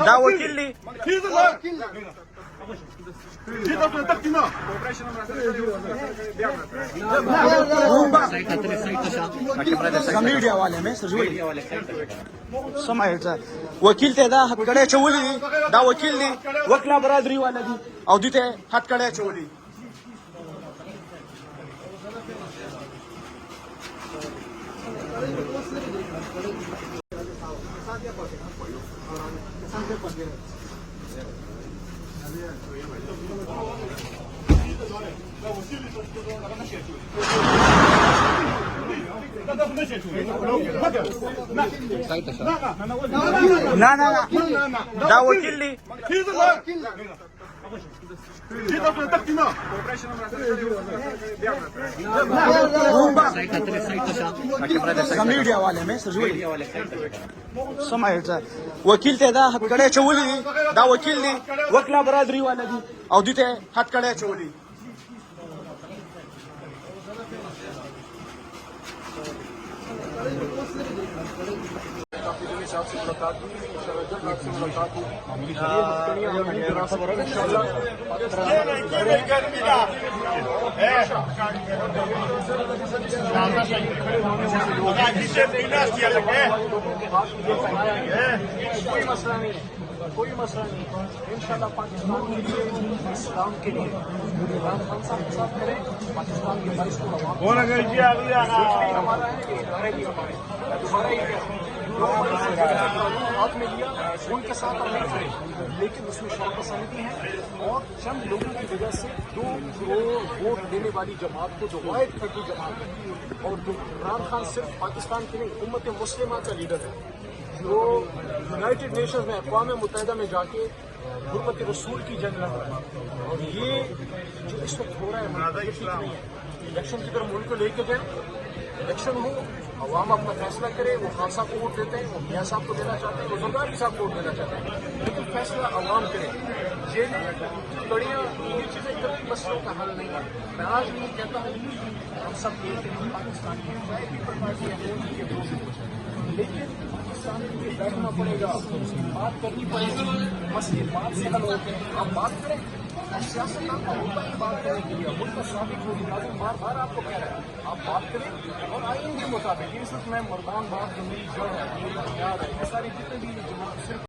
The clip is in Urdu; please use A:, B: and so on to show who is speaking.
A: دا وکیل دی میډیا والے مې سمایته وکیل ته دا هټکړې چولې دا وکیل دی وکلا برادری والا دی او دې ته هټکړې چولې دا وکیل دی میډیا والے مې سمایته وکیل ته دا هټکړې چولې دا وکیل دی وکلا برادری والا دی او دې ته هټکړې چولې صاحب سے ملاقات ہوئی آپ سے ملاقات ہوئی کوئی مسئلہ نہیں انشاءاللہ پاکستان کے لیے اسلام کے لیے عمران خان صاحب کے ساتھ کریں پاکستان کے بارش کو ہمارا ہے کہ دوبارہ یہ ہاتھ میں لیا ان کے ساتھ ہم نہیں کریں لیکن اس میں شوق پسندی ہے اور چند لوگوں کی وجہ سے جو ووٹ دینے والی جماعت کو جو وائٹ کرتی جماعت ہے اور جو عمران خان صرف پاکستان کی نہیں امت مسلمہ کا لیڈر ہے جو یونائٹڈ نیشنز میں اقوام متحدہ میں جا کے غربت رسول کی جنگ لڑ رہا ہے اور یہ جو اس وقت ہو رہا ہے الیکشن کی طرف ملک کو لے کے جائیں الیکشن ہو عوام اپنا فیصلہ کرے وہ خان صاحب کو ووٹ دیتے ہیں وہ میاں صاحب کو دینا چاہتے ہیں وہ زرداری صاحب کو ووٹ دینا چاہتے ہیں لیکن فیصلہ عوام کرے یہ بڑیاں یہ چیزیں کبھی مسئلوں کا حل نہیں ہے میں آج بھی کہتا ہوں ہم سب دیکھتے ہیں پاکستان کی لیکن پاکستان کے لیے بیٹھنا پڑے گا بات کرنی پڑے گی مسئلے بات سے حل ہوتے ہیں آپ بات کریں سیاست کا ہوتا ہے بات کرنے کے لیے ملک کا ثابت ہوگی لازم بار بار آپ کو کہہ رہا ہے آپ بات کریں اور آئین کے مطابق اس وقت میں مردان بات جو میری جڑ ہے میری بنیاد ہے یہ ساری جتنے بھی